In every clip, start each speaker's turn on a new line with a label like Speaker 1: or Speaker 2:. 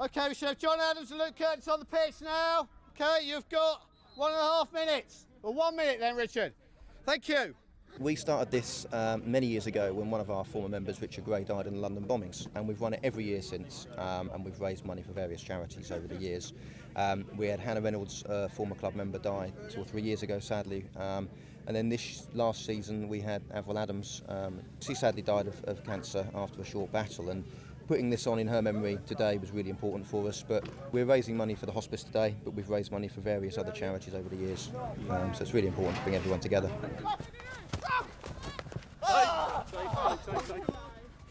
Speaker 1: Okay, we should have John Adams and Luke Curtis on the pitch now. Okay, you've got 1.5 minutes. Well, 1 minute then, Richard. Thank you.
Speaker 2: We started this many years ago when one of our former members, Richard Gray, died in the London bombings, and we've run it every year since, and we've raised money for various charities over the years. We had Hannah Reynolds, a former club member, die 2 or 3 years ago, sadly, and then this last season we had Avril Adams. She sadly died of cancer after a short battle, and putting this on in her memory today was really important for us. But we're raising money for the hospice today, but we've raised money for various other charities over the years, so it's really important to bring everyone together.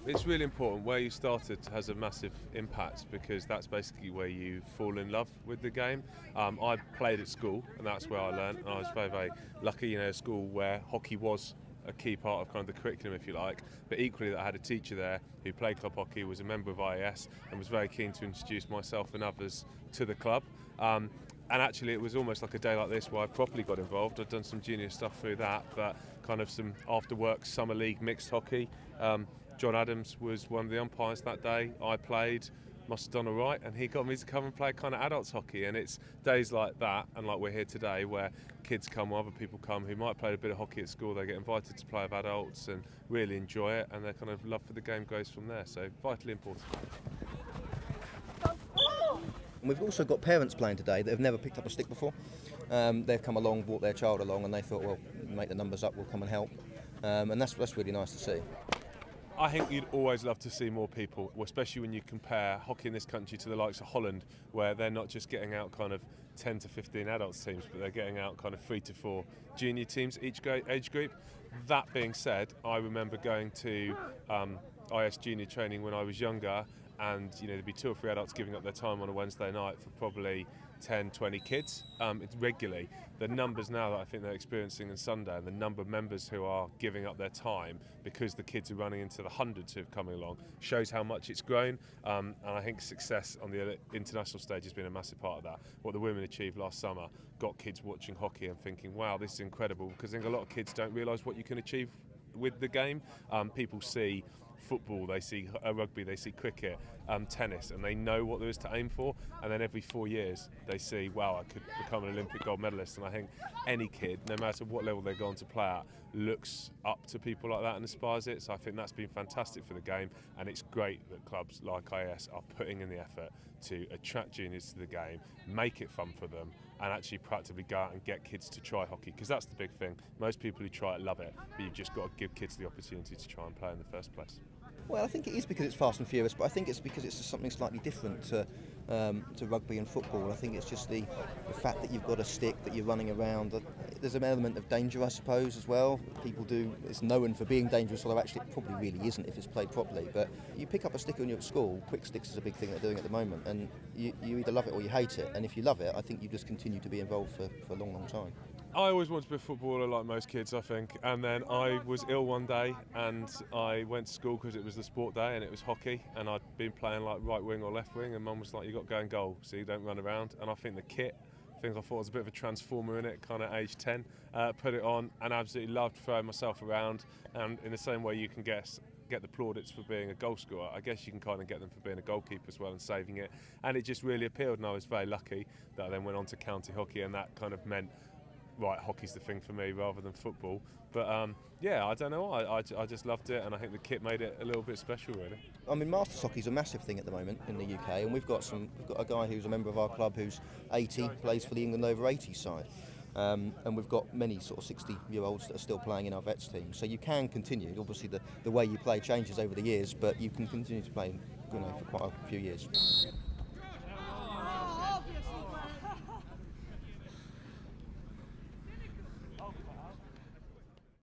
Speaker 3: It's really important. Where you started has a massive impact because that's basically where you fall in love with the game. I played at school and that's where I learned, and I was very, very lucky, at school where hockey was a key part of kind of the curriculum, if you like, but equally that I had a teacher there who played club hockey, was a member of IES, and was very keen to introduce myself and others to the club. And actually it was almost like a day like this where I properly got involved. I'd done some junior stuff through that, but kind of some after work summer league mixed hockey. John Adams was one of the umpires that day. I played, must have done all right, and he got me to come and play kind of adults hockey. And it's days like that, and like we're here today, where kids come or other people come who might play a bit of hockey at school, they get invited to play with adults and really enjoy it, and their kind of love for the game goes from there. So vitally important.
Speaker 2: And we've also got parents playing today that have never picked up a stick before. They've come along, brought their child along, and they thought, well, make the numbers up, we'll come and help. And that's really nice to see.
Speaker 3: I think you'd always love to see more people, especially when you compare hockey in this country to the likes of Holland, where they're not just getting out kind of 10 to 15 adults teams, but they're getting out kind of 3 to 4 junior teams each age group. That being said, I remember going to IES junior training when I was younger, and there'd be 2 or 3 adults giving up their time on a Wednesday night for probably 10, 20 kids. It's regularly. The numbers now that I think they're experiencing on Sunday, and the number of members who are giving up their time because the kids are running into the hundreds who are coming along, shows how much it's grown. And I think success on the international stage has been a massive part of that. What the women achieved last summer got kids watching hockey and thinking, wow, this is incredible, because I think a lot of kids don't realise what you can achieve with the game. People see football, they see rugby, they see cricket, tennis, and they know what there is to aim for, and then every 4 years they see, wow, I could become an Olympic gold medalist. And I think any kid, no matter what level they're going to play at, looks up to people like that and aspires it. So I think that's been fantastic for the game, and it's great that clubs like IES are putting in the effort to attract juniors to the game, make it fun for them, and actually practically go out and get kids to try hockey, because that's the big thing. Most people who try it love it, but you've just got to give kids the opportunity to try and play in the first place.
Speaker 2: Well, I think it is because it's fast and furious, but I think it's because it's something slightly different to rugby and football. I think it's just the fact that you've got a stick, that you're running around. There's an element of danger, I suppose, as well. People do, it's known for being dangerous, although actually it probably really isn't if it's played properly. But you pick up a stick when you're at school, quick sticks is a big thing they're doing at the moment, and you either love it or you hate it. And if you love it, I think you just continue to be involved for a long, long time.
Speaker 3: I always wanted to be a footballer like most kids, I think, and then I was ill one day and I went to school because it was the sport day and it was hockey, and I'd been playing like right wing or left wing, and Mum was like, you got to go and goal so you don't run around. And I think the kit, I thought I was a bit of a transformer in it, kind of age 10, put it on and absolutely loved throwing myself around. And in the same way you can get the plaudits for being a goal scorer, I guess you can kind of get them for being a goalkeeper as well and saving it, and it just really appealed. And I was very lucky that I then went on to county hockey, and that kind of meant, right, hockey's the thing for me rather than football. But yeah, I don't know, I just loved it, and I think the kit made it a little bit special, really.
Speaker 2: I mean, Masters hockey's a massive thing at the moment in the UK, and we've got a guy who's a member of our club who's 80, plays for the England over 80 side. And we've got many sort of 60-year-olds that are still playing in our vets team. So you can continue. Obviously, the way you play changes over the years, but you can continue to play, for quite a few years.